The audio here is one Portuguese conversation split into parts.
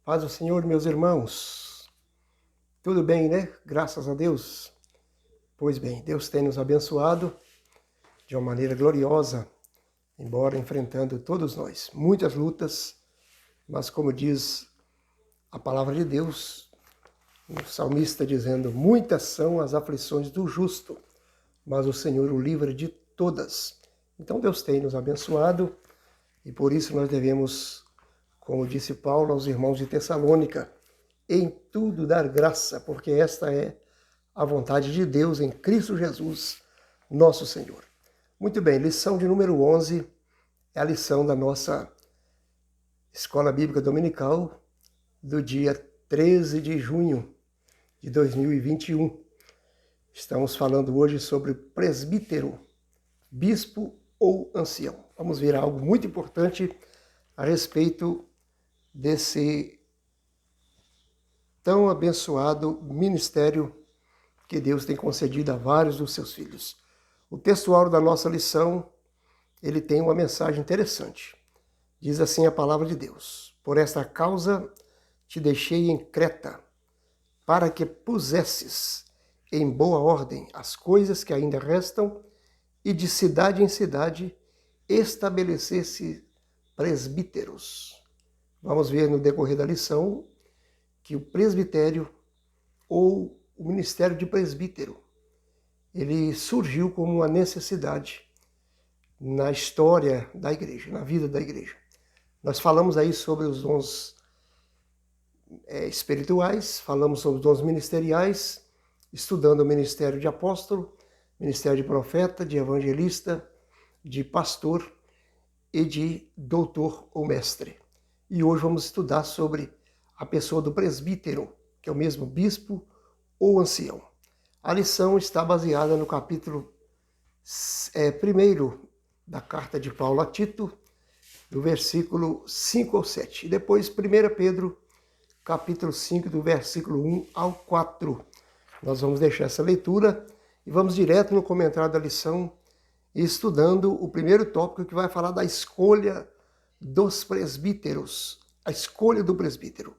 Paz do Senhor, meus irmãos. Tudo bem, né? Graças a Deus. Pois bem, Deus tem nos abençoado de uma maneira gloriosa, embora enfrentando todos nós muitas lutas, mas como diz a palavra de Deus, o salmista dizendo: muitas são as aflições do justo, mas o Senhor o livra de todas. Então Deus tem nos abençoado e por isso nós devemos, como disse Paulo aos irmãos de Tessalônica, em tudo dar graça, porque esta é a vontade de Deus em Cristo Jesus, nosso Senhor. Muito bem, lição de número 11 é a lição da nossa Escola Bíblica Dominical do dia 13 de junho de 2021. Estamos falando hoje sobre presbítero, bispo ou ancião. Vamos ver algo muito importante a respeito desse tão abençoado ministério que Deus tem concedido a vários dos seus filhos. O textuário da nossa lição, ele tem uma mensagem interessante. Diz assim a palavra de Deus: por esta causa te deixei em Creta, para que pusesses em boa ordem as coisas que ainda restam e de cidade em cidade estabelecesse presbíteros. Vamos ver no decorrer da lição que o presbitério ou o ministério de presbítero, ele surgiu como uma necessidade na história da igreja, na vida da igreja. Nós falamos aí sobre os dons espirituais, falamos sobre os dons ministeriais, estudando o ministério de apóstolo, ministério de profeta, de evangelista, de pastor e de doutor ou mestre. E hoje vamos estudar sobre a pessoa do presbítero, que é o mesmo bispo ou ancião. A lição está baseada no capítulo 1 da carta de Paulo a Tito, do versículo 5 ao 7. E depois 1 Pedro, capítulo 5, do versículo 1 ao 4. Nós vamos deixar essa leitura e vamos direto no comentário da lição, estudando o primeiro tópico, que vai falar da escolha dos presbíteros. A escolha do presbítero.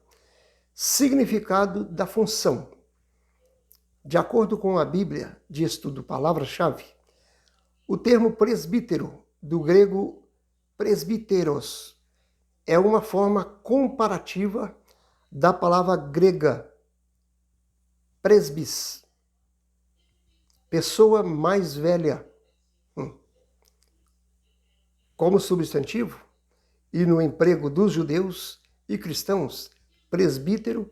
Significado da função. De acordo com a Bíblia de Estudo Palavra-Chave, o termo presbítero, do grego presbíteros, é uma forma comparativa da palavra grega presbis, pessoa mais velha. Como substantivo, e no emprego dos judeus e cristãos, presbítero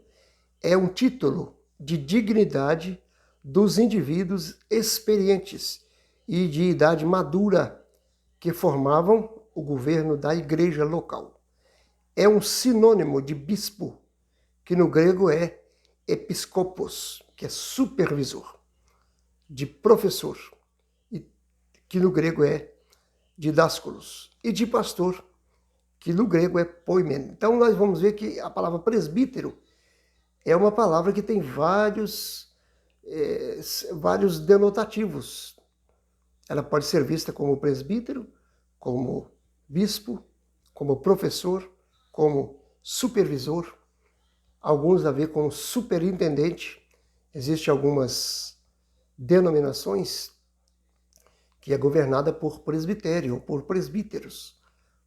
é um título de dignidade dos indivíduos experientes e de idade madura que formavam o governo da igreja local. É um sinônimo de bispo, que no grego é episcopos, que é supervisor, de professor, que no grego é didásculos, e de pastor, que no grego é poimen. Então nós vamos ver que a palavra presbítero é uma palavra que tem vários denotativos. Ela pode ser vista como presbítero, como bispo, como professor, como supervisor, alguns a ver como superintendente. Existem algumas denominações que é governada por presbitério ou por presbíteros,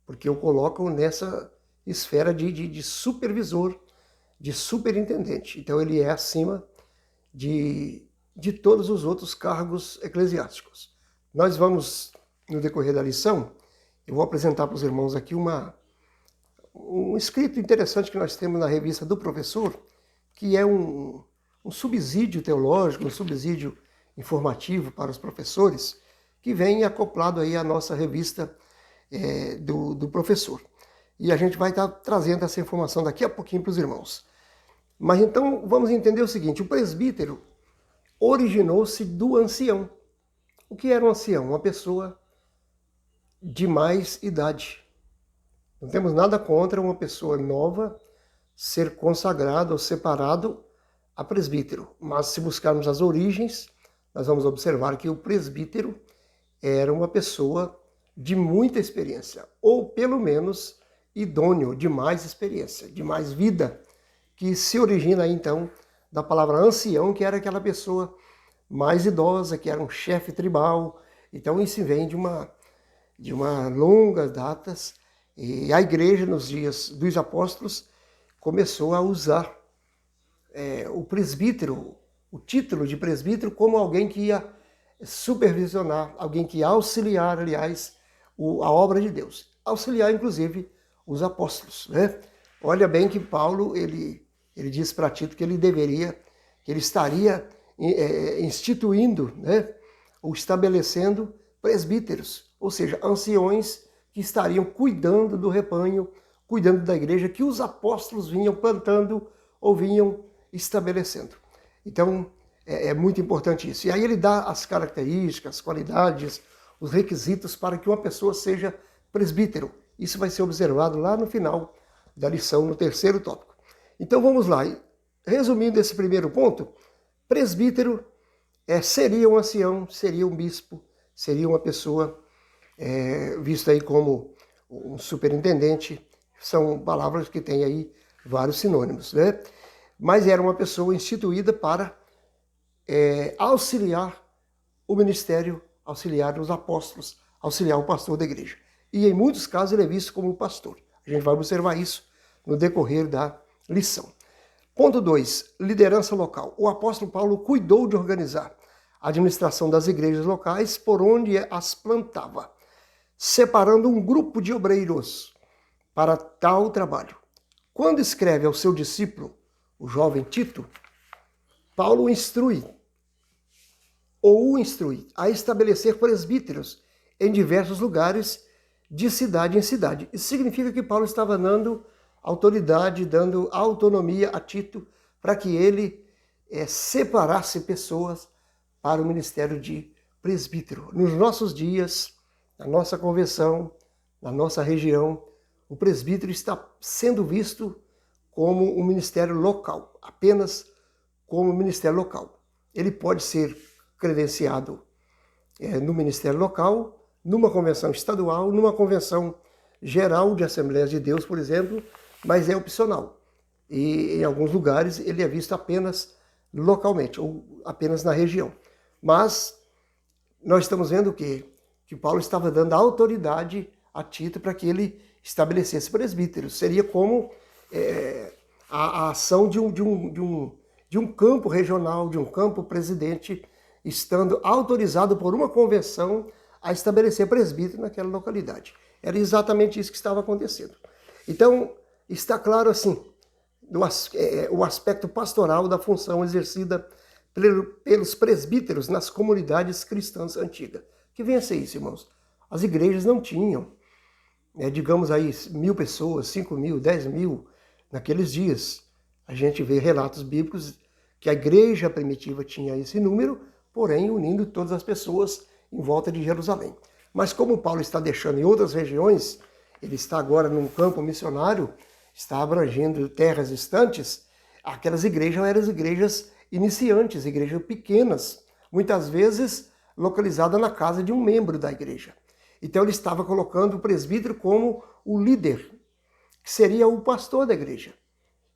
porque o colocam nessa esfera de supervisor, de superintendente. Então ele é acima de todos os outros cargos eclesiásticos. Nós vamos, no decorrer da lição, eu vou apresentar para os irmãos aqui um escrito interessante que nós temos na revista do professor, que é um subsídio teológico, um subsídio informativo para os professores, que vem acoplado aí à nossa revista do professor. E a gente vai estar trazendo essa informação daqui a pouquinho para os irmãos. Mas então vamos entender o seguinte: o presbítero originou-se do ancião. O que era um ancião? Uma pessoa de mais idade. Não temos nada contra uma pessoa nova ser consagrado ou separado a presbítero. Mas se buscarmos as origens, nós vamos observar que o presbítero era uma pessoa de muita experiência, ou pelo menos idôneo, de mais experiência, de mais vida que se origina aí, então, da palavra ancião, que era aquela pessoa mais idosa, que era um chefe tribal. Então isso vem de uma longas datas, e a igreja nos dias dos apóstolos começou a usar o presbítero, o título de presbítero, como alguém que ia supervisionar, alguém que ia auxiliar, aliás, a obra de Deus. Auxiliar, inclusive, os apóstolos, né? Olha bem que Paulo, ele diz para Tito que ele estaria instituindo, né, ou estabelecendo presbíteros, ou seja, anciões que estariam cuidando do rebanho, cuidando da igreja que os apóstolos vinham plantando ou vinham estabelecendo. Então, é muito importante isso. E aí ele dá as características, as qualidades, os requisitos para que uma pessoa seja presbítero. Isso vai ser observado lá no final da lição, no terceiro tópico. Então vamos lá. Resumindo esse primeiro ponto, presbítero seria um ancião, seria um bispo, seria uma pessoa vista aí como um superintendente. São palavras que têm aí vários sinônimos, né? Mas era uma pessoa instituída para auxiliar o ministério, auxiliar os apóstolos, auxiliar o pastor da igreja. E em muitos casos ele é visto como pastor. A gente vai observar isso no decorrer da lição. Ponto 2, liderança local. O apóstolo Paulo cuidou de organizar a administração das igrejas locais por onde as plantava, separando um grupo de obreiros para tal trabalho. Quando escreve ao seu discípulo, o jovem Tito, Paulo o instrui a estabelecer presbíteros em diversos lugares de cidade em cidade. Isso significa que Paulo estava dando autoridade, dando autonomia a Tito para que ele separasse pessoas para o ministério de presbítero. Nos nossos dias, na nossa convenção, na nossa região, o presbítero está sendo visto como um ministério local, apenas como um ministério local. Ele pode ser credenciado no ministério local, numa convenção estadual, numa convenção geral de Assembleias de Deus, por exemplo, mas é opcional. E em alguns lugares ele é visto apenas localmente, ou apenas na região. Mas nós estamos vendo que Paulo estava dando autoridade a Tito para que ele estabelecesse presbíteros. Seria como a ação de um campo regional, de um campo presidente, estando autorizado por uma convenção a estabelecer presbítero naquela localidade. Era exatamente isso que estava acontecendo. Então, está claro assim, o aspecto pastoral da função exercida pelos presbíteros nas comunidades cristãs antigas. Que vem a ser isso, irmãos? As igrejas não tinham, digamos aí, 1.000 pessoas, 5.000, 10.000 naqueles dias. A gente vê relatos bíblicos que a igreja primitiva tinha esse número, porém unindo todas as pessoas em volta de Jerusalém. Mas como Paulo está deixando em outras regiões, ele está agora num campo missionário, está abrangendo terras distantes, aquelas igrejas eram as igrejas iniciantes, igrejas pequenas, muitas vezes localizadas na casa de um membro da igreja. Então ele estava colocando o presbítero como o líder, que seria o pastor da igreja.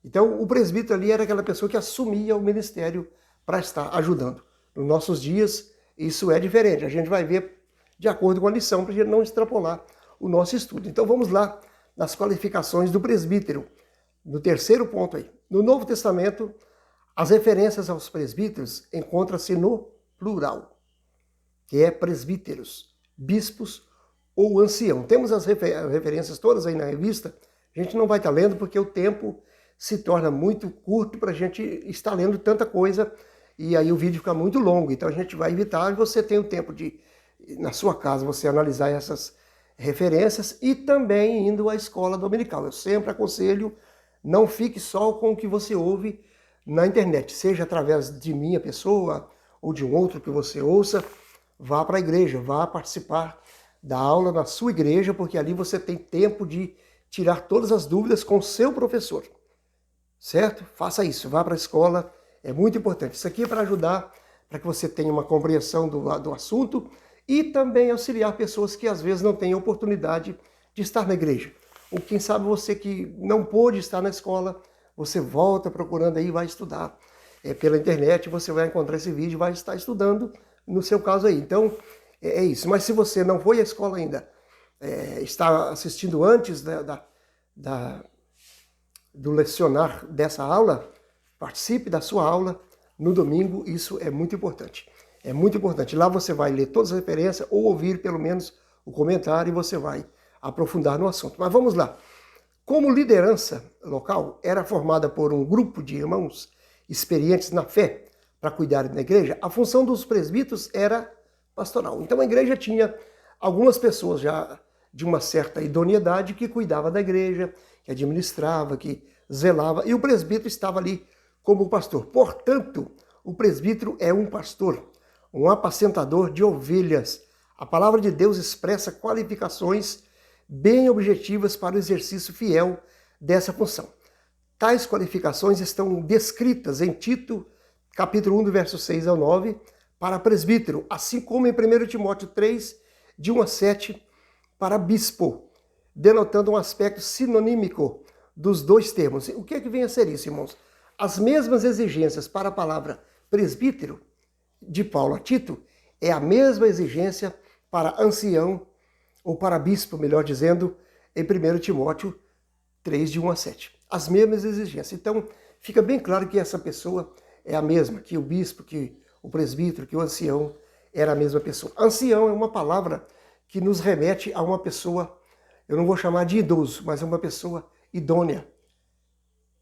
Então o presbítero ali era aquela pessoa que assumia o ministério para estar ajudando. Nos nossos dias isso é diferente, a gente vai ver de acordo com a lição, para a gente não extrapolar o nosso estudo. Então vamos lá nas qualificações do presbítero, no terceiro ponto aí. No Novo Testamento, as referências aos presbíteros encontram-se no plural, que é presbíteros, bispos ou ancião. Temos as referências todas aí na revista, a gente não vai estar lendo porque o tempo se torna muito curto para a gente estar lendo tanta coisa e aí o vídeo fica muito longo, então a gente vai evitar e você tem o tempo de, na sua casa, você analisar essas referências e também indo à escola dominical. Eu sempre aconselho, não fique só com o que você ouve na internet, seja através de minha pessoa ou de um outro que você ouça, vá para a igreja, vá participar da aula na sua igreja, porque ali você tem tempo de tirar todas as dúvidas com o seu professor, certo? Faça isso, vá para a escola, é muito importante. Isso aqui é para ajudar, para que você tenha uma compreensão do assunto e também auxiliar pessoas que às vezes não têm oportunidade de estar na igreja. Ou quem sabe você que não pôde estar na escola, você volta procurando aí e vai estudar. Pela internet você vai encontrar esse vídeo e vai estar estudando no seu caso aí. Então, é isso. Mas se você não foi à escola ainda, está assistindo antes do lecionar dessa aula, participe da sua aula no domingo, isso é muito importante. É muito importante. Lá você vai ler todas as referências ou ouvir pelo menos o comentário e você vai aprofundar no assunto. Mas vamos lá. Como liderança local era formada por um grupo de irmãos experientes na fé para cuidar da igreja, a função dos presbíteros era pastoral. Então a igreja tinha algumas pessoas já de uma certa idoneidade que cuidava da igreja, que administrava, que zelava, e o presbítero estava ali como pastor. Portanto, o presbítero é um pastor, um apacentador de ovelhas. A palavra de Deus expressa qualificações bem objetivas para o exercício fiel dessa função. Tais qualificações estão descritas em Tito, capítulo 1, do verso 6 ao 9, para presbítero, assim como em 1 Timóteo 3, de 1 a 7, para bispo, denotando um aspecto sinonímico dos dois termos. O que é que vem a ser isso, irmãos? As mesmas exigências para a palavra presbítero, de Paulo a Tito, é a mesma exigência para ancião, ou para bispo, melhor dizendo, em 1 Timóteo 3, de 1 a 7. As mesmas exigências. Então, fica bem claro que essa pessoa é a mesma, que o bispo, que o presbítero, que o ancião era a mesma pessoa. Ancião é uma palavra que nos remete a uma pessoa, eu não vou chamar de idoso, mas é uma pessoa idônea.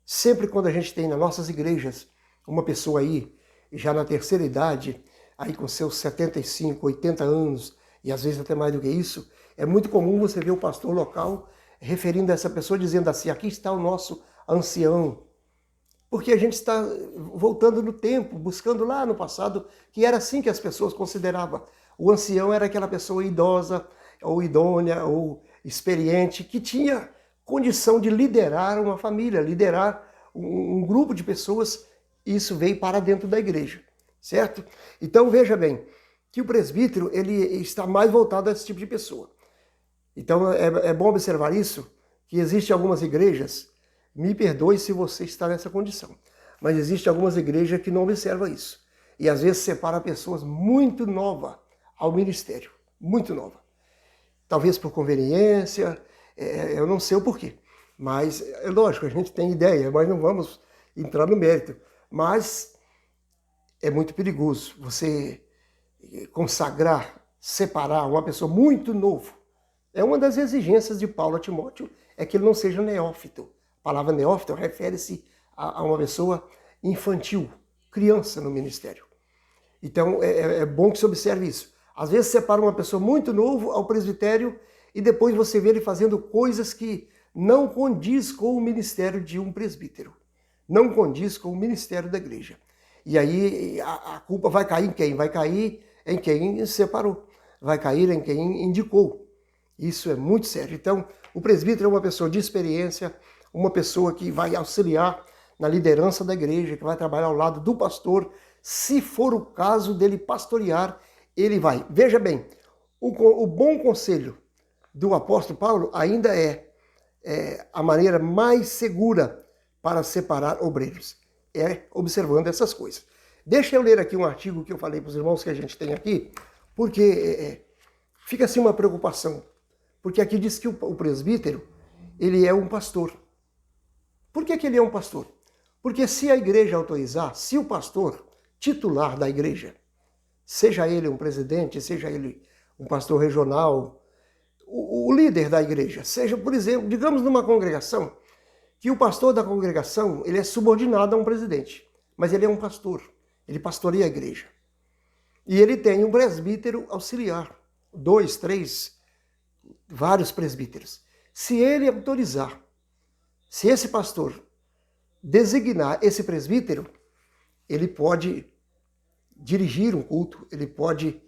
Sempre quando a gente tem nas nossas igrejas uma pessoa aí, já na terceira idade, aí com seus 75, 80 anos, e às vezes até mais do que isso, é muito comum você ver o pastor local referindo a essa pessoa, dizendo assim, aqui está o nosso ancião. Porque a gente está voltando no tempo, buscando lá no passado, que era assim que as pessoas consideravam. O ancião era aquela pessoa idosa, ou idônea, ou experiente, que tinha condição de liderar uma família, liderar um grupo de pessoas, e isso veio para dentro da igreja, certo? Então veja bem, que o presbítero ele está mais voltado a esse tipo de pessoa. Então é bom observar isso, que existem algumas igrejas, me perdoe se você está nessa condição, mas existem algumas igrejas que não observam isso. E às vezes separa pessoas muito novas ao ministério, muito nova. Talvez por conveniência, eu não sei o porquê. Mas é lógico, a gente tem ideia, mas não vamos entrar no mérito. Mas é muito perigoso você consagrar, separar uma pessoa muito novo. É uma das exigências de Paulo a Timóteo, é que ele não seja neófito. A palavra neófito refere-se a uma pessoa infantil, criança no ministério. Então é bom que se observe isso. Às vezes separa uma pessoa muito novo ao presbitério e depois você vê ele fazendo coisas que não condiz com o ministério de um presbítero. Não condiz com o ministério da igreja. E aí a culpa vai cair em quem? Vai cair em quem separou. Vai cair em quem indicou. Isso é muito sério. Então, o presbítero é uma pessoa de experiência, uma pessoa que vai auxiliar na liderança da igreja, que vai trabalhar ao lado do pastor. Se for o caso dele pastorear, ele vai. Veja bem, o bom conselho do apóstolo Paulo ainda é a maneira mais segura para separar obreiros. É observando essas coisas. Deixa eu ler aqui um artigo que eu falei para os irmãos que a gente tem aqui, porque fica assim uma preocupação. Porque aqui diz que o presbítero, ele é um pastor. Por que ele é um pastor? Porque se a igreja autorizar, se o pastor titular da igreja, seja ele um presidente, seja ele um pastor regional, o líder da igreja, seja, por exemplo, digamos numa congregação, que o pastor da congregação ele é subordinado a um presidente, mas ele é um pastor, ele pastoreia a igreja. E ele tem um presbítero auxiliar, 2, 3, vários presbíteros. Se ele autorizar, se esse pastor designar esse presbítero, ele pode dirigir um culto, ele pode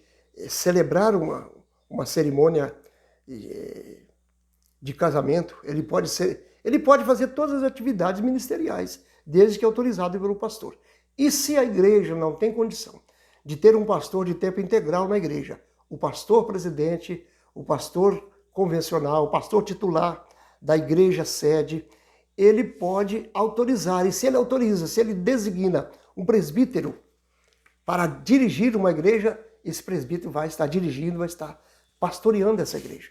celebrar uma cerimônia de casamento, ele pode fazer todas as atividades ministeriais, desde que autorizado pelo pastor. E se a igreja não tem condição de ter um pastor de tempo integral na igreja, o pastor presidente, o pastor convencional, o pastor titular da igreja sede, ele pode autorizar. E se ele autoriza, se ele designa um presbítero para dirigir uma igreja, esse presbítero vai estar dirigindo, vai estar pastoreando essa igreja.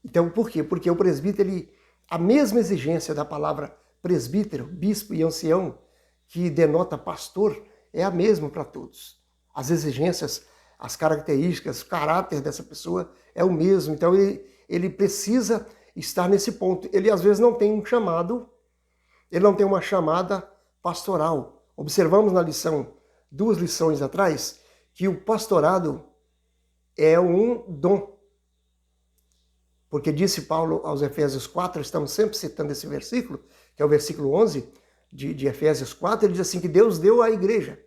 Então, por quê? Porque o presbítero, a mesma exigência da palavra presbítero, bispo e ancião, que denota pastor, é a mesma para todos. As exigências, as características, o caráter dessa pessoa é o mesmo. Então, ele precisa estar nesse ponto. Ele, às vezes, não tem um chamado, ele não tem uma chamada pastoral. Observamos na lição, 2 lições atrás, que o pastorado é um dom. Porque disse Paulo aos Efésios 4, estamos sempre citando esse versículo, que é o versículo 11 de Efésios 4, ele diz assim que Deus deu à igreja.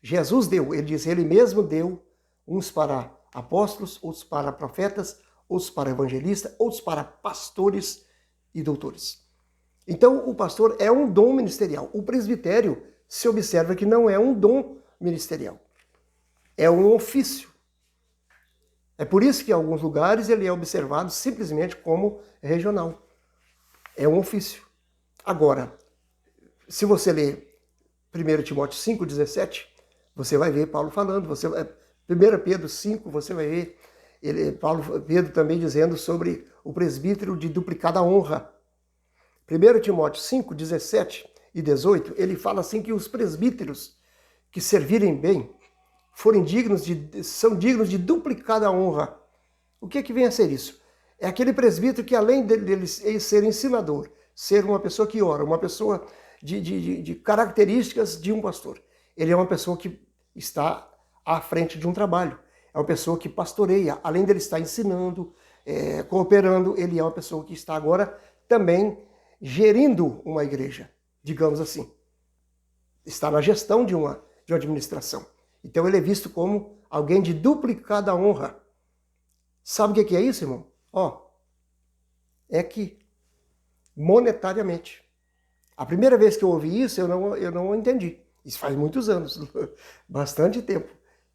Jesus deu, ele diz, ele mesmo deu uns para apóstolos, outros para profetas, outros para evangelistas, outros para pastores e doutores. Então, o pastor é um dom ministerial. O presbitério, se observa que não é um dom ministerial. É um ofício. É por isso que em alguns lugares ele é observado simplesmente como regional. É um ofício. Agora, se você ler 1 Timóteo 5,17, você vai ver Paulo falando. 1 Pedro 5, você vai ver Pedro também dizendo sobre o presbítero de duplicada honra. 1 Timóteo 5, 17 e 18, ele fala assim que os presbíteros que servirem bem são dignos de duplicada honra. O que vem a ser isso? É aquele presbítero que, além dele ser ensinador, ser uma pessoa que ora, uma pessoa de características de um pastor, ele é uma pessoa que está à frente de um trabalho, é uma pessoa que pastoreia, além dele estar ensinando, cooperando, ele é uma pessoa que está agora também gerindo uma igreja, digamos assim. Está na gestão de uma administração. Então ele é visto como alguém de duplicada honra. Sabe o que é isso, irmão? É que monetariamente. A primeira vez que eu ouvi isso, eu não entendi. Isso faz muitos anos, bastante tempo.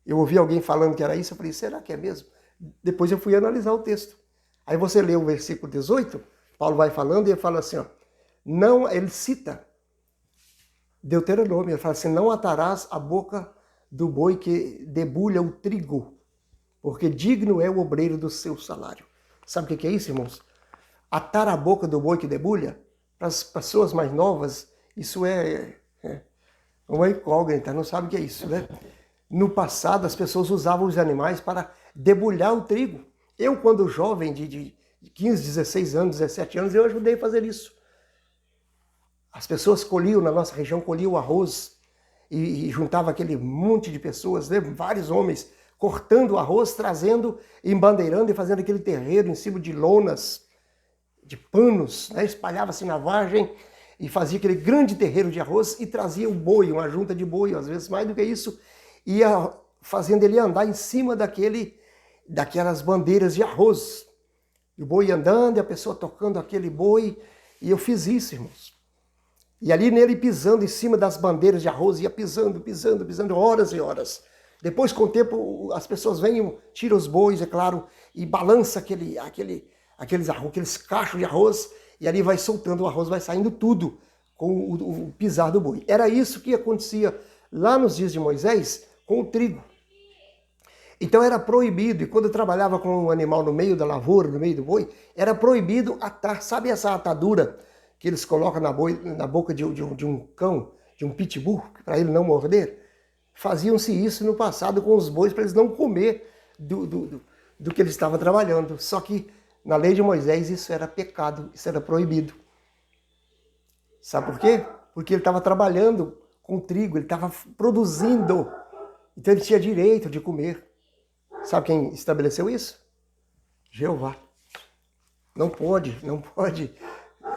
Eu ouvi alguém falando que era isso, eu falei, será que é mesmo? Depois eu fui analisar o texto. Aí você lê o versículo 18, Paulo vai falando e ele fala assim, ele cita Deuteronômio, ele fala assim, não atarás a boca do boi que debulha o trigo, porque digno é o obreiro do seu salário. Sabe o que é isso, irmãos? Atar a boca do boi que debulha, para as pessoas mais novas, isso é uma incógnita, não sabe o que é isso, né? No passado, as pessoas usavam os animais para debulhar o trigo. Eu, quando jovem, de 15, 16 anos, 17 anos, eu ajudei a fazer isso. As pessoas colhiam, na nossa região, colhiam arroz e juntava aquele monte de pessoas, né? Vários homens, cortando o arroz, trazendo, embandeirando e fazendo aquele terreiro em cima de lonas, de panos, né? Espalhava-se na vargem e fazia aquele grande terreiro de arroz e trazia o boi, uma junta de boi, às vezes mais do que isso, ia fazendo ele andar em cima daquelas bandeiras de arroz. E o boi andando e a pessoa tocando aquele boi, e eu fiz isso, irmãos. E ali nele pisando em cima das bandeiras de arroz, ia pisando, horas e horas. Depois, com o tempo, as pessoas vêm, tiram os bois, é claro, e balança aqueles cachos de arroz, e ali vai soltando o arroz, vai saindo tudo com o pisar do boi. Era isso que acontecia lá nos dias de Moisés com o trigo. Então era proibido, e quando eu trabalhava com um animal no meio da lavoura, no meio do boi, era proibido atar, sabe essa atadura que eles colocam na boca de um cão, de um pitbull, para ele não morder? Faziam-se isso no passado com os bois, para eles não comer do que eles estavam trabalhando. Só que na lei de Moisés isso era pecado, isso era proibido. Sabe por quê? Porque ele estava trabalhando com trigo, ele estava produzindo. Então ele tinha direito de comer. Sabe quem estabeleceu isso? Jeová. Não pode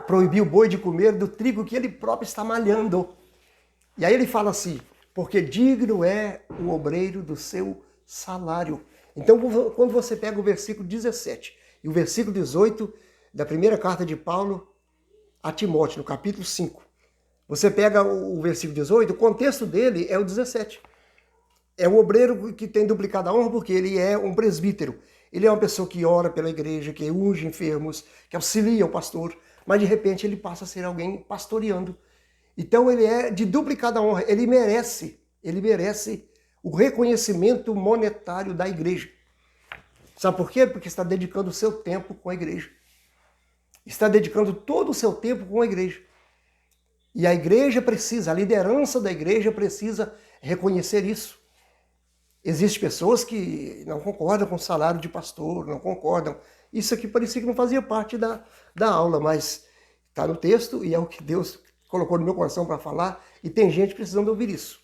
proibir o boi de comer do trigo que ele próprio está malhando. E aí ele fala assim, porque digno é o obreiro do seu salário. Então, quando você pega o versículo 17 e o versículo 18 da primeira carta de Paulo a Timóteo, no capítulo 5, você pega o versículo 18, o contexto dele é o 17. É o obreiro que tem duplicada honra porque ele é um presbítero. Ele é uma pessoa que ora pela igreja, que unge enfermos, que auxilia o pastor. mas de repente ele passa a ser alguém pastoreando. Então ele é de duplicada honra, ele merece o reconhecimento monetário da igreja. Sabe por quê? Porque está dedicando o seu tempo com a igreja. Está dedicando todo o seu tempo com a igreja. E a igreja precisa, a liderança da igreja precisa reconhecer isso. Existem pessoas que não concordam com o salário de pastor, não concordam. Isso aqui parecia que não fazia parte da aula, mas está no texto e é o que Deus colocou no meu coração para falar, e tem gente precisando ouvir isso.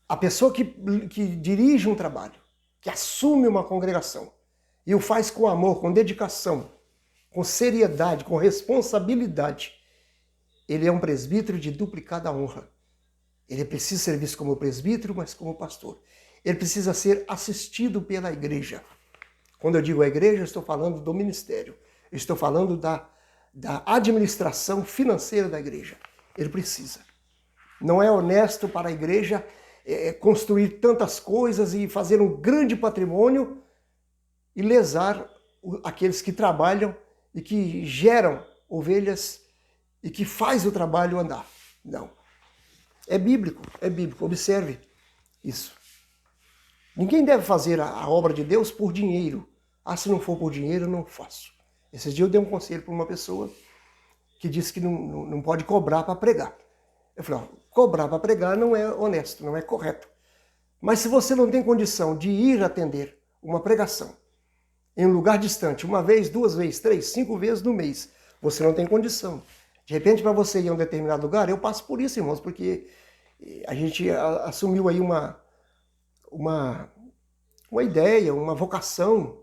A pessoa que dirige um trabalho, que assume uma congregação e o faz com amor, com dedicação, com seriedade, com responsabilidade, ele é um presbítero de duplicada honra. Ele precisa ser visto como presbítero, mas como pastor. Ele precisa ser assistido pela igreja. Quando eu digo a igreja, eu estou falando do ministério. Eu estou falando da administração financeira da igreja. Ele precisa. Não é honesto para a igreja construir tantas coisas e fazer um grande patrimônio e lesar aqueles que trabalham e que geram ovelhas e que faz o trabalho andar. Não. É bíblico, observe isso. Ninguém deve fazer a obra de Deus por dinheiro. Ah, se não for por dinheiro, eu não faço. Esses dias eu dei um conselho para uma pessoa que disse que não pode cobrar para pregar. Eu falei, ó, cobrar para pregar não é honesto, não é correto. Mas se você não tem condição de ir atender uma pregação em um lugar distante, uma vez, 2 vezes, 3, 5 vezes no mês, você não tem condição. De repente, para você ir a um determinado lugar, eu passo por isso, irmãos, porque a gente assumiu aí uma ideia, uma vocação,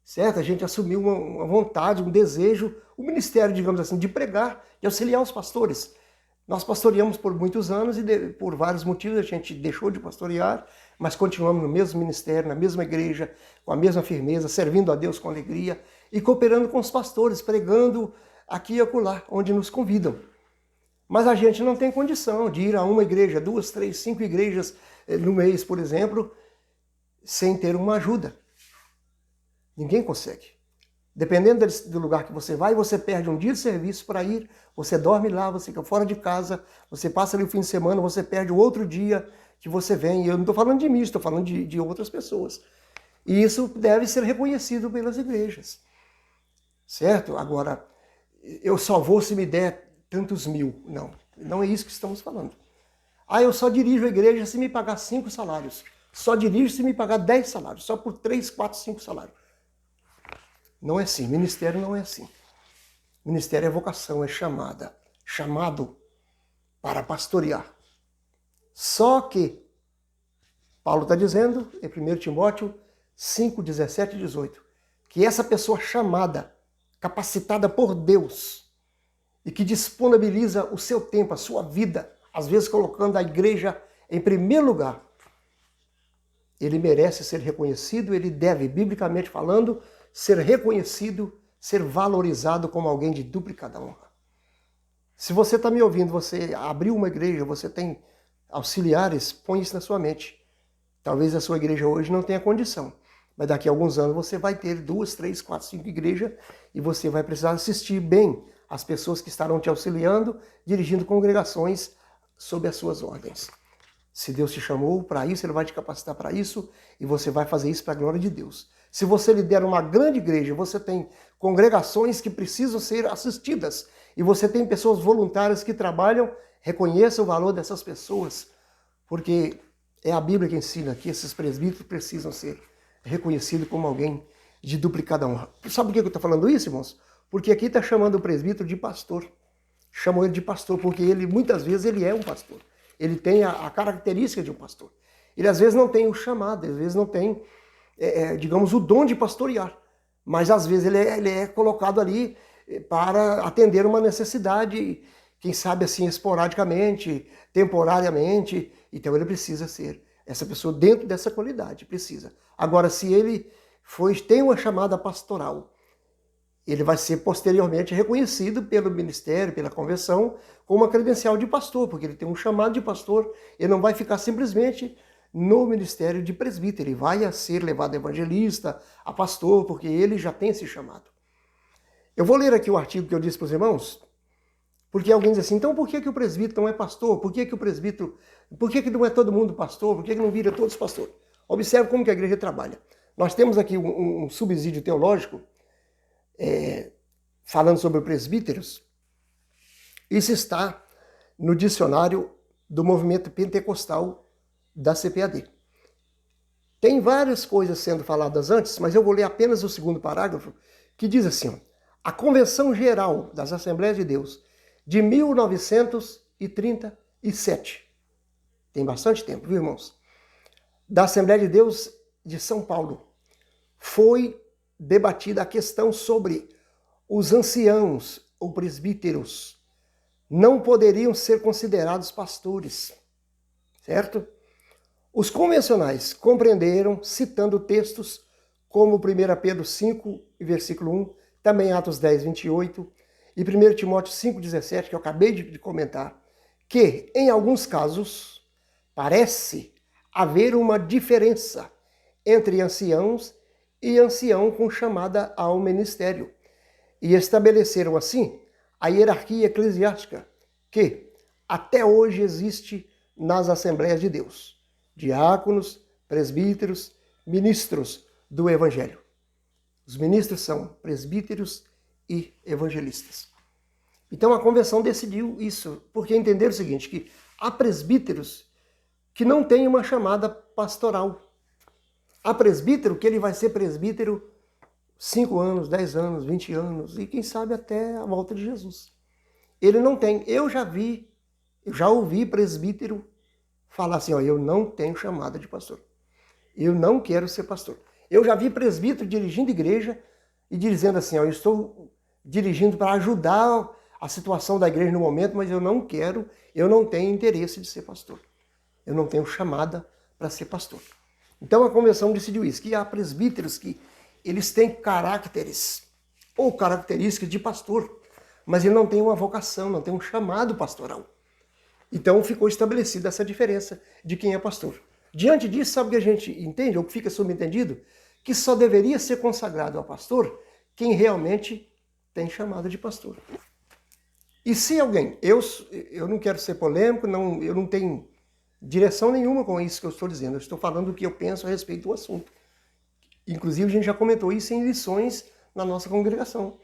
certo? A gente assumiu uma vontade, um desejo, o ministério, digamos assim, de pregar, de auxiliar os pastores. Nós pastoreamos por muitos anos e por vários motivos a gente deixou de pastorear, mas continuamos no mesmo ministério, na mesma igreja, com a mesma firmeza, servindo a Deus com alegria e cooperando com os pastores, pregando aqui e acolá, onde nos convidam. Mas a gente não tem condição de ir a uma igreja, 2, 3, 5 igrejas no mês, por exemplo, sem ter uma ajuda. Ninguém consegue. Dependendo do lugar que você vai, você perde um dia de serviço para ir, você dorme lá, você fica fora de casa, você passa ali o fim de semana, você perde o outro dia que você vem. Eu não estou falando de mim, estou falando de outras pessoas. E isso deve ser reconhecido pelas igrejas. Certo? Agora, eu só vou se me der tantos mil. Não, não é isso que estamos falando. Ah, eu só dirijo a igreja se me pagar 5 salários. Só dirijo se me pagar 10 salários. Só por 3, 4, 5 salários. Não é assim. Ministério não é assim. Ministério é vocação, é chamada. Chamado para pastorear. Só que, Paulo está dizendo, em 1 Timóteo 5, 17 e 18, que essa pessoa chamada, capacitada por Deus, e que disponibiliza o seu tempo, a sua vida, às vezes colocando a igreja em primeiro lugar, ele merece ser reconhecido, ele deve, biblicamente falando, ser reconhecido, ser valorizado como alguém de duplicada honra. Se você está me ouvindo, você abriu uma igreja, você tem auxiliares, põe isso na sua mente. Talvez a sua igreja hoje não tenha condição, mas daqui a alguns anos você vai ter 2, 3, 4, 5 igrejas e você vai precisar assistir bem as pessoas que estarão te auxiliando, dirigindo congregações sob as suas ordens. Se Deus te chamou para isso, Ele vai te capacitar para isso e você vai fazer isso para a glória de Deus. Se você lidera uma grande igreja, você tem congregações que precisam ser assistidas e você tem pessoas voluntárias que trabalham, reconheça o valor dessas pessoas, porque é a Bíblia que ensina que esses presbíteros precisam ser reconhecidos como alguém de duplicada honra. Sabe por que eu estou falando isso, irmãos? Porque aqui está chamando o presbítero de pastor. Chamam ele de pastor porque ele, muitas vezes, ele é um pastor. Ele tem a característica de um pastor. Ele, às vezes, não tem o chamado, às vezes não tem, digamos, o dom de pastorear. Mas, às vezes, ele é colocado ali para atender uma necessidade, quem sabe, assim, esporadicamente, temporariamente. Então, ele precisa ser essa pessoa dentro dessa qualidade, precisa. Agora, se ele tem uma chamada pastoral, ele vai ser posteriormente reconhecido pelo ministério, pela convenção, com uma credencial de pastor, porque ele tem um chamado de pastor, ele não vai ficar simplesmente no ministério de presbítero, ele vai a ser levado a evangelista, a pastor, porque ele já tem esse chamado. Eu vou ler aqui o artigo que eu disse para os irmãos, porque alguém diz assim, então por que o presbítero não é pastor? Por que o presbítero, por que não é todo mundo pastor? Por que não vira todos pastor? Observe como que a igreja trabalha. Nós temos aqui um subsídio teológico falando sobre presbíteros. Isso está no dicionário do movimento pentecostal da CPAD. Tem várias coisas sendo faladas antes, mas eu vou ler apenas o segundo parágrafo, que diz assim, ó, a Convenção Geral das Assembleias de Deus de 1937, tem bastante tempo, viu, irmãos? Da Assembleia de Deus de São Paulo, foi debatida a questão sobre os anciãos ou presbíteros não poderiam ser considerados pastores, certo? Os convencionais compreenderam, citando textos como 1 Pedro 5, versículo 1, também Atos 10, 28 e 1 Timóteo 5, 17, que eu acabei de comentar, que, em alguns casos, parece haver uma diferença entre anciãos e ancião com chamada ao ministério, e estabeleceram, assim, a hierarquia eclesiástica, que até hoje existe nas Assembleias de Deus. Diáconos, presbíteros, ministros do Evangelho. Os ministros são presbíteros e evangelistas. Então a convenção decidiu isso, porque entenderam o seguinte, que há presbíteros que não têm uma chamada pastoral. Há presbítero que ele vai ser presbítero 5 anos, 10 anos, 20 anos, e quem sabe até a volta de Jesus. Ele não tem. Eu já ouvi presbítero falar assim, ó, eu não tenho chamada de pastor. Eu não quero ser pastor. Eu já vi presbítero dirigindo igreja e dizendo assim, ó, eu estou dirigindo para ajudar a situação da igreja no momento, mas eu não quero, eu não tenho interesse de ser pastor. Eu não tenho chamada para ser pastor. Então a convenção decidiu isso, que há presbíteros que eles têm caracteres ou características de pastor, mas ele não tem uma vocação, não tem um chamado pastoral. Então ficou estabelecida essa diferença de quem é pastor. Diante disso, sabe o que a gente entende, ou que fica subentendido? Que só deveria ser consagrado a pastor quem realmente tem chamado de pastor. E se alguém, eu não quero ser polêmico, eu não tenho direção nenhuma com isso que eu estou dizendo, eu estou falando o que eu penso a respeito do assunto. Inclusive, a gente já comentou isso em lições na nossa congregação,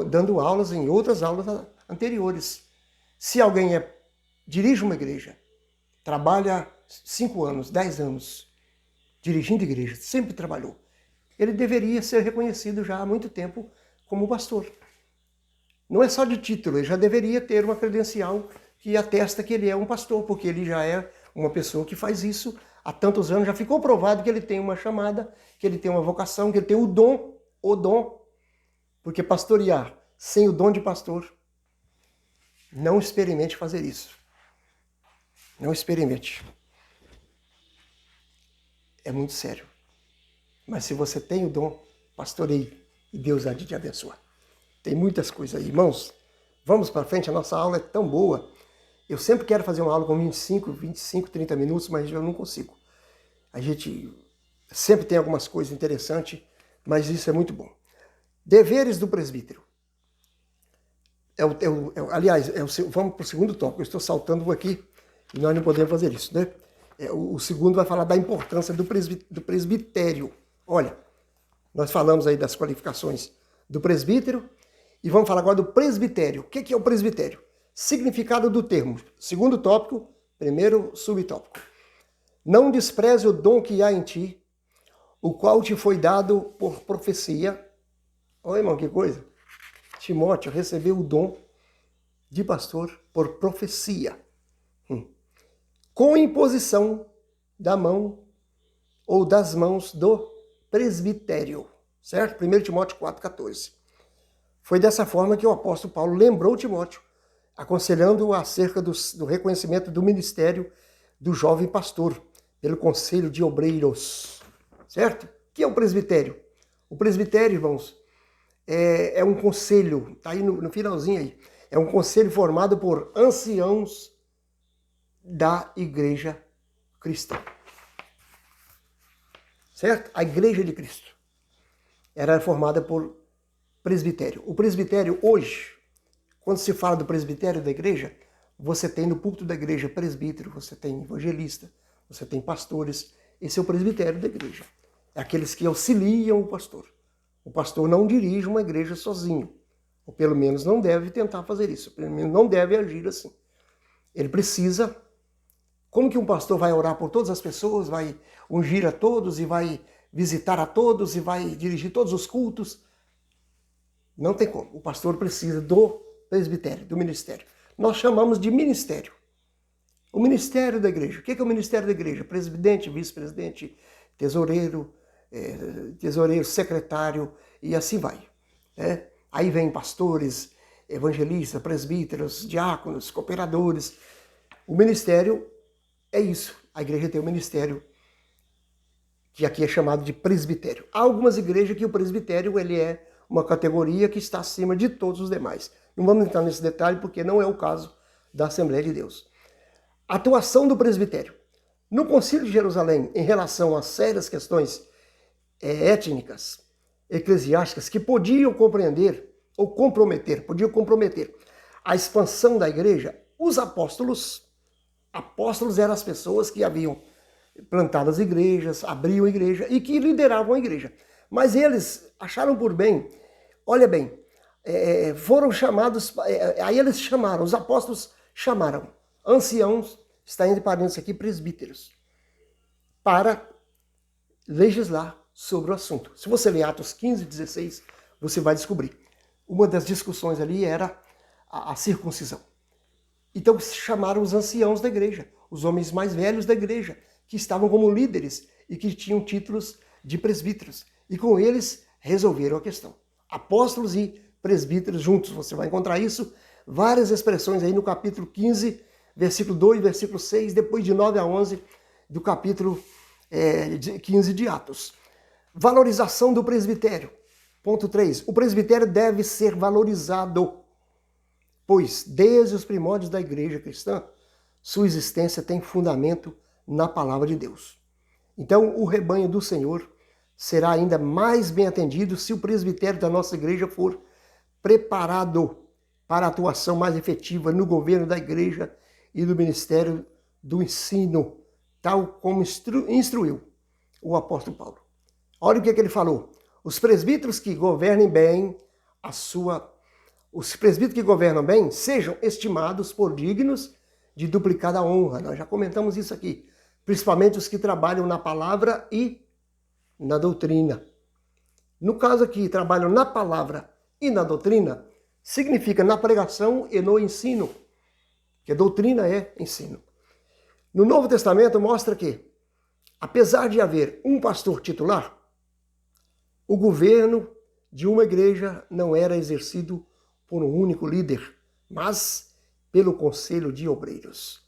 dando aulas em outras aulas anteriores. Se alguém dirige uma igreja, trabalha 5 anos, 10 anos, dirigindo igreja, sempre trabalhou, ele deveria ser reconhecido já há muito tempo como pastor. Não é só de título, ele já deveria ter uma credencial que atesta que ele é um pastor, porque ele já é uma pessoa que faz isso há tantos anos, já ficou provado que ele tem uma chamada, que ele tem uma vocação, que ele tem o dom, porque pastorear sem o dom de pastor, não experimente fazer isso. Não experimente. É muito sério. Mas se você tem o dom, pastoreie e Deus há de te abençoar. Tem muitas coisas aí. Irmãos, vamos para frente, a nossa aula é tão boa. Eu sempre quero fazer uma aula com 25, 30 minutos, mas eu não consigo. A gente sempre tem algumas coisas interessantes, mas isso é muito bom. Deveres do presbítero. Aliás, vamos para o segundo tópico. Eu estou saltando aqui e nós não podemos fazer isso, né? O segundo vai falar da importância do presbitério. Olha, nós falamos aí das qualificações do presbítero e vamos falar agora do presbitério. O que é o presbitério? Significado do termo. Segundo tópico, primeiro subtópico. Não despreze o dom que há em ti, o qual te foi dado por profecia. Olha, irmão, que coisa. Timóteo recebeu o dom de pastor por profecia. Com imposição da mão ou das mãos do presbitério. Certo? 1 Timóteo 4,14. Foi dessa forma que o apóstolo Paulo lembrou Timóteo, aconselhando-o acerca do reconhecimento do ministério do jovem pastor, pelo conselho de obreiros. Certo? O que é o presbitério? O presbitério, irmãos, é um conselho, está aí no finalzinho aí, é um conselho formado por anciãos da igreja cristã. Certo? A igreja de Cristo era formada por presbitério. O presbitério hoje, quando se fala do presbitério da igreja, você tem no púlpito da igreja presbítero, você tem evangelista, você tem pastores. Esse é o presbitério da igreja. É aqueles que auxiliam o pastor. O pastor não dirige uma igreja sozinho. Ou pelo menos não deve tentar fazer isso. Pelo menos não deve agir assim. Ele precisa... Como que um pastor vai orar por todas as pessoas, vai ungir a todos e vai visitar a todos e vai dirigir todos os cultos? Não tem como. O pastor precisa do presbitério, do ministério. Nós chamamos de ministério. O ministério da igreja. O que é o ministério da igreja? Presidente, vice-presidente, tesoureiro, secretário e assim vai. Aí vem pastores, evangelistas, presbíteros, diáconos, cooperadores. O ministério é isso. A igreja tem um ministério que aqui é chamado de presbitério. Há algumas igrejas que o presbitério ele é uma categoria que está acima de todos os demais. Não vamos entrar nesse detalhe porque não é o caso da Assembleia de Deus. Atuação do presbitério. No Concílio de Jerusalém, em relação a sérias questões étnicas, eclesiásticas, que podiam compreender ou comprometer a expansão da igreja, os apóstolos eram as pessoas que haviam plantado as igrejas, abriam a igreja e que lideravam a igreja. Mas eles acharam por bem, olha bem, foram chamados, aí eles chamaram, os apóstolos chamaram anciãos, está entre parênteses aqui, presbíteros, para legislar sobre o assunto. Se você ler Atos 15, 16, você vai descobrir. Uma das discussões ali era a circuncisão. Então chamaram os anciãos da igreja, os homens mais velhos da igreja, que estavam como líderes e que tinham títulos de presbíteros. E com eles resolveram a questão. Apóstolos e presbíteros juntos, você vai encontrar isso, várias expressões aí no capítulo 15, versículo 2, versículo 6, depois de 9 a 11 do capítulo 15 de Atos. Valorização do presbitério. Ponto 3. O presbitério deve ser valorizado, pois desde os primórdios da igreja cristã, sua existência tem fundamento na palavra de Deus. Então, o rebanho do Senhor será ainda mais bem atendido se o presbitério da nossa igreja for preparado para a atuação mais efetiva no governo da igreja e no ministério do ensino, tal como instruiu o apóstolo Paulo. Olha o que ele falou. Os presbíteros que governem bem os presbíteros que governam bem sejam estimados por dignos de duplicada honra. Nós já comentamos isso aqui. Principalmente os que trabalham na palavra e na doutrina. No caso aqui, trabalham na palavra e na doutrina, significa na pregação e no ensino. Porque doutrina é ensino. No Novo Testamento mostra que, apesar de haver um pastor titular, o governo de uma igreja não era exercido por um único líder, mas pelo conselho de obreiros.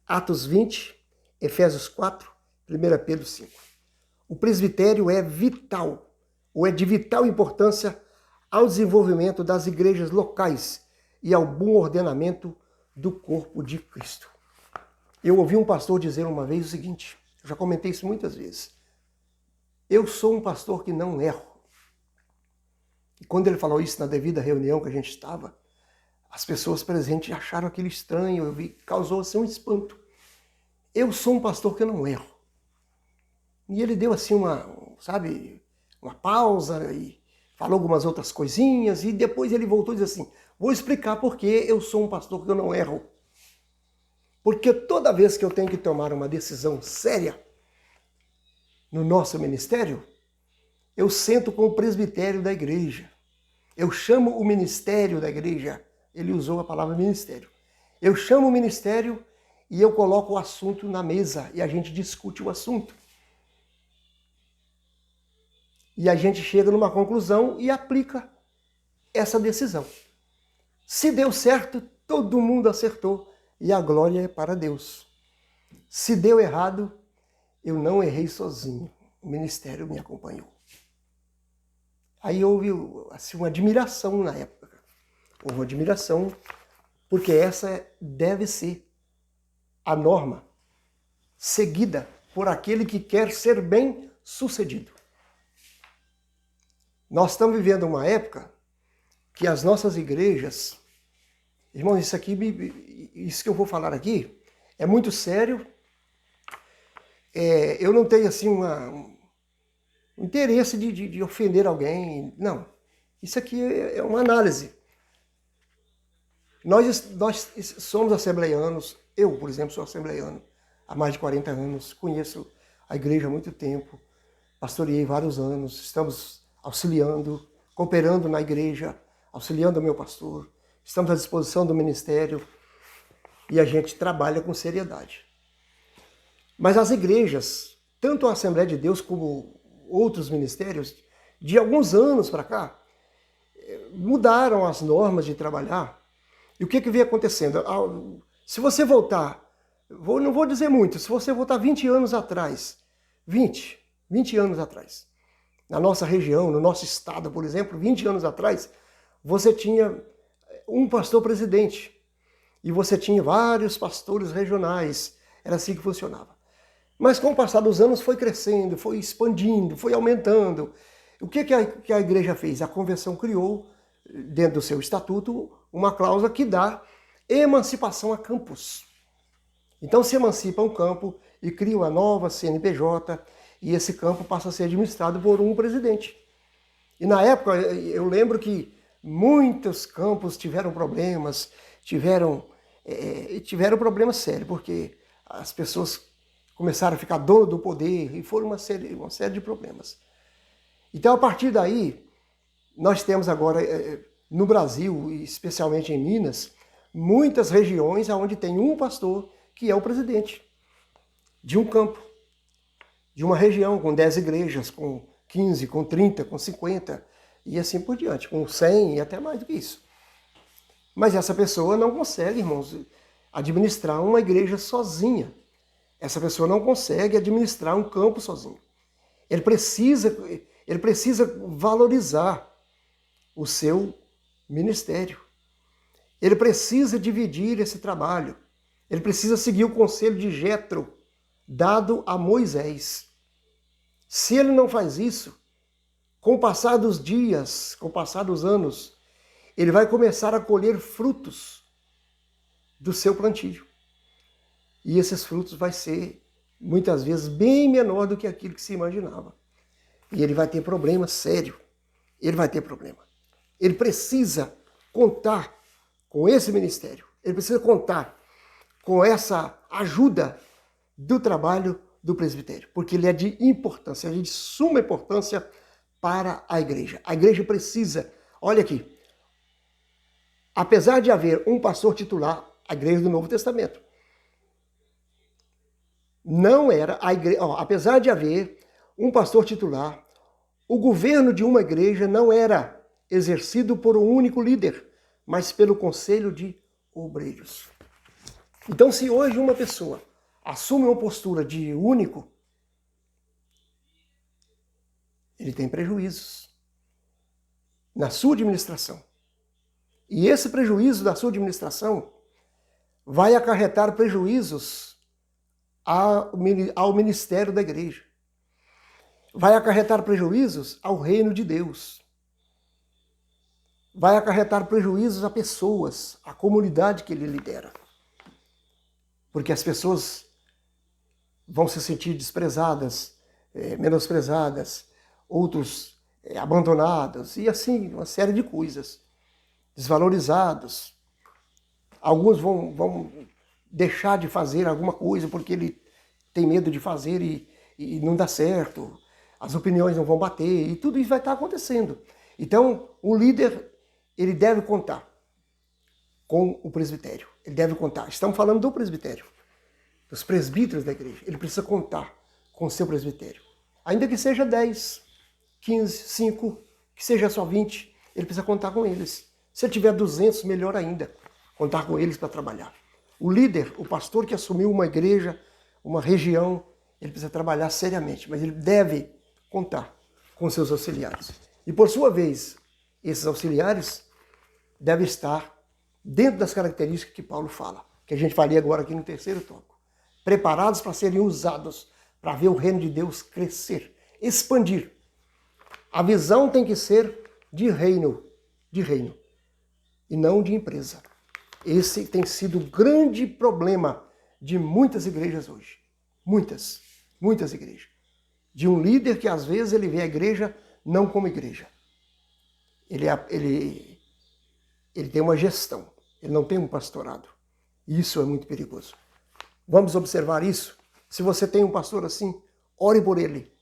Atos 20, Efésios 4, 1 Pedro 5. O presbitério é vital, ou é de vital importância ao desenvolvimento das igrejas locais e ao bom ordenamento do corpo de Cristo. Eu ouvi um pastor dizer uma vez o seguinte, eu já comentei isso muitas vezes. Eu sou um pastor que não erro. E quando ele falou isso na devida reunião que a gente estava, as pessoas presentes acharam aquilo estranho, causou assim um espanto. Eu sou um pastor que não erro. E ele deu assim uma pausa e falou algumas outras coisinhas e depois ele voltou e disse assim, vou explicar por que eu sou um pastor que eu não erro. Porque toda vez que eu tenho que tomar uma decisão séria no nosso ministério, eu sento com o presbitério da igreja. Eu chamo o ministério da igreja. Ele usou a palavra ministério. Eu chamo o ministério e eu coloco o assunto na mesa e a gente discute o assunto. E a gente chega numa conclusão e aplica essa decisão. Se deu certo, todo mundo acertou e a glória é para Deus. Se deu errado, eu não errei sozinho. O ministério me acompanhou. Aí houve assim, uma admiração na época. Houve uma admiração, porque essa deve ser a norma seguida por aquele que quer ser bem sucedido. Nós estamos vivendo uma época que as nossas igrejas, irmãos, isso que eu vou falar aqui é muito sério. Eu não tenho assim um interesse de ofender alguém, não. Isso aqui é uma análise. Nós somos assembleianos, eu, por exemplo, sou assembleiano há mais de 40 anos, conheço a igreja há muito tempo, pastoreei vários anos, estamos auxiliando, cooperando na igreja, auxiliando o meu pastor, estamos à disposição do ministério e a gente trabalha com seriedade. Mas as igrejas, tanto a Assembleia de Deus como outros ministérios, de alguns anos para cá, mudaram as normas de trabalhar. E o que vem acontecendo? Se você voltar, não vou dizer muito, se você voltar 20 anos atrás, 20 anos atrás, na nossa região, no nosso estado, por exemplo, 20 anos atrás, você tinha um pastor presidente e você tinha vários pastores regionais, era assim que funcionava. Mas com o passar dos anos foi crescendo, foi expandindo, foi aumentando. O que a igreja fez? A convenção criou, dentro do seu estatuto, uma cláusula que dá emancipação a campos. Então se emancipa um campo e cria uma nova CNPJ e esse campo passa a ser administrado por um presidente. E na época, eu lembro que muitos campos tiveram problemas, tiveram problemas sérios, porque as pessoas começaram a ficar dono do poder e foram uma série de problemas. Então, a partir daí, nós temos agora, no Brasil, especialmente em Minas, muitas regiões onde tem um pastor que é o presidente de um campo, de uma região com 10 igrejas, com 15, com 30, com 50 e assim por diante, com 100 e até mais do que isso. Mas essa pessoa não consegue, irmãos, administrar uma igreja sozinha. Essa pessoa não consegue administrar um campo sozinho. Ele precisa valorizar o seu ministério. Ele precisa dividir esse trabalho. Ele precisa seguir o conselho de Jetro, dado a Moisés. Se ele não faz isso, com o passar dos dias, com o passar dos anos, ele vai começar a colher frutos do seu plantio. E esses frutos vai ser, muitas vezes, bem menor do que aquilo que se imaginava. E ele vai ter problema sério. Ele vai ter problema. Ele precisa contar com esse ministério. Ele precisa contar com essa ajuda do trabalho do presbitério. Porque ele é de importância, de suma importância para a igreja. A igreja precisa, olha aqui, apesar de haver um pastor titular, a igreja do Novo Testamento, não era a igreja, apesar de haver um pastor titular, o governo de uma igreja não era exercido por um único líder, mas pelo conselho de obreiros. Então, se hoje uma pessoa assume uma postura de único, ele tem prejuízos na sua administração. E esse prejuízo da sua administração vai acarretar prejuízos ao ministério da igreja. Vai acarretar prejuízos ao reino de Deus. Vai acarretar prejuízos a pessoas, à comunidade que ele lidera. Porque as pessoas vão se sentir desprezadas, menosprezadas, outros abandonados, e assim, uma série de coisas. Desvalorizados. Alguns vão deixar de fazer alguma coisa porque ele tem medo de fazer e não dá certo. As opiniões não vão bater e tudo isso vai estar acontecendo. Então, o líder, ele deve contar com o presbitério. Ele deve contar. Estamos falando do presbitério, dos presbíteros da igreja. Ele precisa contar com o seu presbitério. Ainda que seja 10, 15, 5, que seja só 20, ele precisa contar com eles. Se ele tiver 200, melhor ainda, contar com eles para trabalhar. O líder, o pastor que assumiu uma igreja, uma região, ele precisa trabalhar seriamente, mas ele deve contar com seus auxiliares. E por sua vez, esses auxiliares devem estar dentro das características que Paulo fala, que a gente faria agora aqui no terceiro tópico. Preparados para serem usados para ver o reino de Deus crescer, expandir. A visão tem que ser de reino, e não de empresa. Esse tem sido o grande problema de muitas igrejas hoje. Muitas igrejas. De um líder que às vezes ele vê a igreja não como igreja. Ele tem uma gestão, ele não tem um pastorado. Isso é muito perigoso. Vamos observar isso. Se você tem um pastor assim, ore por ele.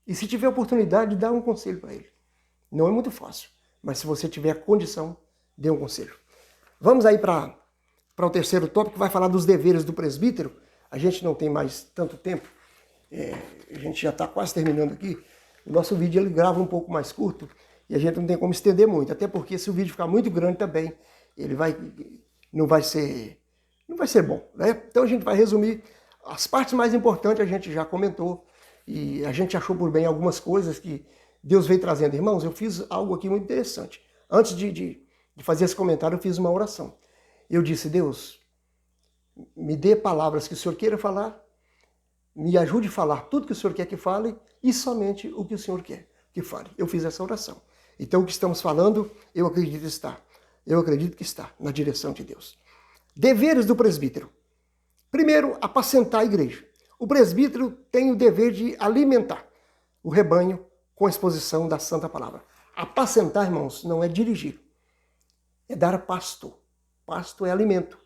E se tiver oportunidade, dá um conselho para ele. Não é muito fácil, mas se você tiver condição, dê um conselho. Vamos aí para o terceiro tópico, que vai falar dos deveres do presbítero. A gente não tem mais tanto tempo, a gente já está quase terminando aqui. O nosso vídeo ele grava um pouco mais curto e a gente não tem como estender muito, até porque se o vídeo ficar muito grande também, ele não vai ser bom, né? Então a gente vai resumir. As partes mais importantes a gente já comentou e a gente achou por bem algumas coisas que Deus veio trazendo. Irmãos, eu fiz algo aqui muito interessante. Antes de fazer esse comentário, eu fiz uma oração. Eu disse, Deus, me dê palavras que o Senhor queira falar, me ajude a falar tudo que o Senhor quer que fale e somente o que o Senhor quer que fale. Eu fiz essa oração. Então o que estamos falando, eu acredito que está na direção de Deus. Deveres do presbítero. Primeiro, apacentar a igreja. O presbítero tem o dever de alimentar o rebanho com a exposição da Santa Palavra. Apacentar, irmãos, não é dirigir, é dar pasto. Pasto é alimento.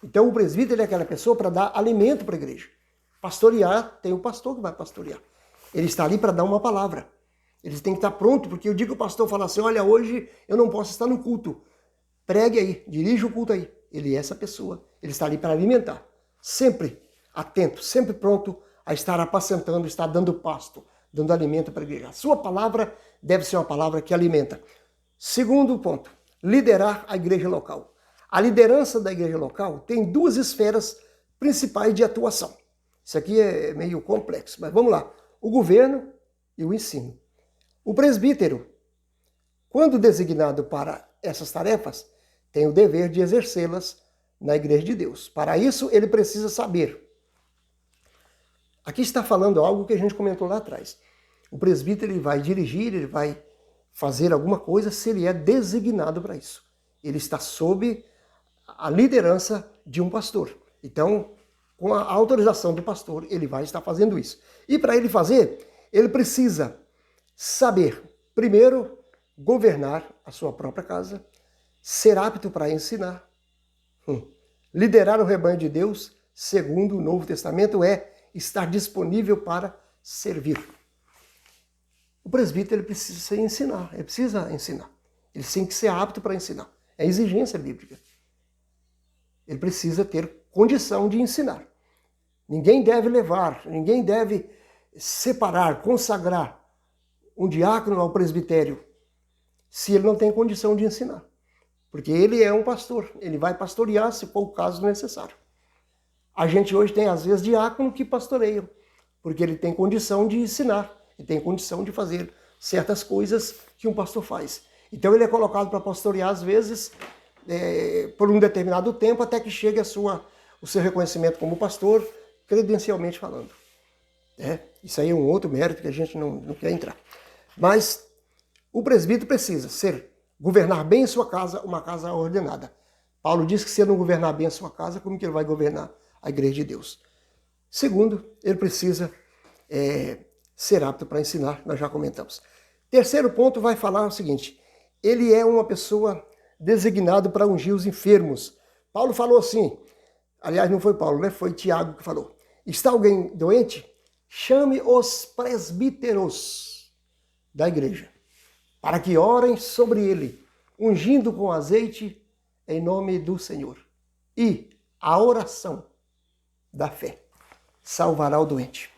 Então o presbítero é aquela pessoa para dar alimento para a igreja. Pastorear, tem o pastor que vai pastorear. Ele está ali para dar uma palavra. Ele tem que estar pronto, porque o dia que o pastor fala assim, olha, hoje eu não posso estar no culto. Pregue aí, dirija o culto aí. Ele é essa pessoa. Ele está ali para alimentar. Sempre atento, sempre pronto a estar apacentando, estar dando pasto, dando alimento para a igreja. A sua palavra deve ser uma palavra que alimenta. Segundo ponto, liderar a igreja local. A liderança da igreja local tem duas esferas principais de atuação. Isso aqui é meio complexo, mas vamos lá. O governo e o ensino. O presbítero, quando designado para essas tarefas, tem o dever de exercê-las na igreja de Deus. Para isso, ele precisa saber. Aqui está falando algo que a gente comentou lá atrás. O presbítero ele vai dirigir, ele vai fazer alguma coisa se ele é designado para isso. Ele está sob a liderança de um pastor. Então, com a autorização do pastor, ele vai estar fazendo isso. E para ele fazer, ele precisa saber, primeiro, governar a sua própria casa, ser apto para ensinar, liderar o rebanho de Deus, segundo o Novo Testamento, é estar disponível para servir. O presbítero ele precisa ensinar, ele tem que ser apto para ensinar. É exigência bíblica. Ele precisa ter condição de ensinar. Ninguém deve levar, ninguém deve separar, consagrar um diácono ao presbitério se ele não tem condição de ensinar. Porque ele é um pastor, ele vai pastorear se for o caso necessário. A gente hoje tem, às vezes, diácono que pastoreiam, porque ele tem condição de ensinar, ele tem condição de fazer certas coisas que um pastor faz. Então ele é colocado para pastorear, às vezes, por um determinado tempo, até que chegue o seu reconhecimento como pastor, credencialmente falando. Isso aí é um outro mérito que a gente não quer entrar. Mas o presbítero precisa governar bem a sua casa, uma casa ordenada. Paulo diz que se ele não governar bem a sua casa, como que ele vai governar a igreja de Deus? Segundo, ele precisa ser apto para ensinar, nós já comentamos. Terceiro ponto vai falar o seguinte, ele é uma pessoa designado para ungir os enfermos. Paulo falou assim, aliás não foi Paulo, né? Foi Tiago que falou, está alguém doente? Chame os presbíteros da igreja, para que orem sobre ele, ungindo com azeite em nome do Senhor. E a oração da fé salvará o doente.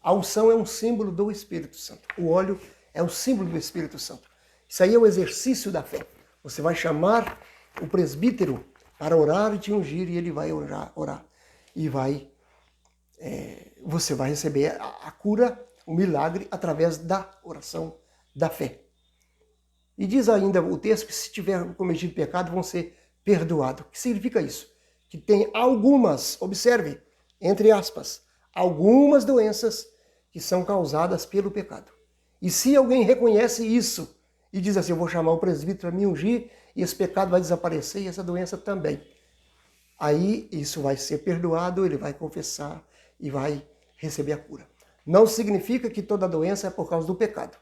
A unção é um símbolo do Espírito Santo. O óleo é um símbolo do Espírito Santo. Isso aí é o exercício da fé. Você vai chamar o presbítero para orar e te ungir, e ele vai orar. E você vai receber a cura, o milagre, através da oração da fé. E diz ainda o texto que se tiver cometido pecado, vão ser perdoados. O que significa isso? Que tem algumas, observe, entre aspas, algumas doenças que são causadas pelo pecado. E se alguém reconhece isso e diz assim, eu vou chamar o presbítero para me ungir, e esse pecado vai desaparecer e essa doença também. Aí isso vai ser perdoado, ele vai confessar e vai receber a cura. Não significa que toda doença é por causa do pecado.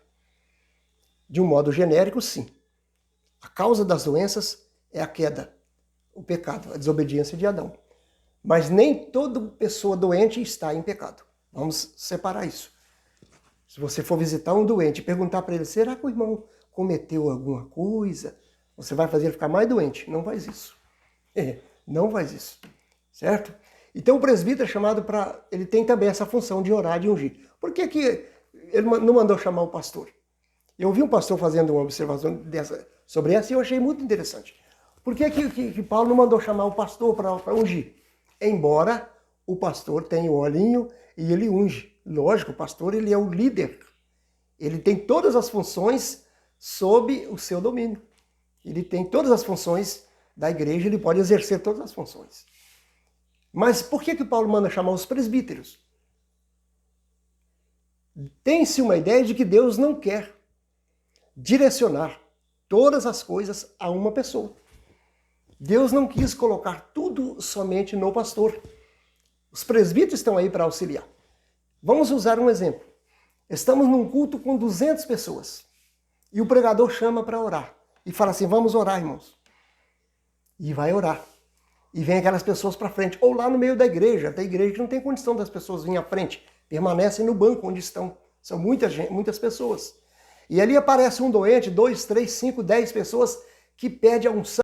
De um modo genérico, sim. A causa das doenças é a queda, o pecado, a desobediência de Adão. Mas nem toda pessoa doente está em pecado. Vamos separar isso. Se você for visitar um doente e perguntar para ele, será que o irmão cometeu alguma coisa? Você vai fazer ele ficar mais doente. Não faz isso. Não faz isso. Certo? Então o presbítero é chamado para... Ele tem também essa função de orar, de ungir. Por que que ele não mandou chamar o pastor? Eu ouvi um pastor fazendo uma observação sobre essa e eu achei muito interessante. Por que Paulo não mandou chamar o pastor para ungir? Embora o pastor tenha o olhinho e ele unge. Lógico, o pastor ele é o líder. Ele tem todas as funções sob o seu domínio. Ele tem todas as funções da igreja, ele pode exercer todas as funções. Mas por que Paulo manda chamar os presbíteros? Tem-se uma ideia de que Deus não quer direcionar todas as coisas a uma pessoa. Deus não quis colocar tudo somente no pastor. Os presbíteros estão aí para auxiliar. Vamos usar um exemplo. Estamos num culto com 200 pessoas e o pregador chama para orar e fala assim, vamos orar, irmãos. E vai orar. E vem aquelas pessoas para frente, ou lá no meio da igreja. Tem igreja que não tem condição das pessoas virem à frente, permanecem no banco onde estão. São muitas pessoas. E ali aparece um doente, 2, 3, 5, 10 pessoas que pede a unção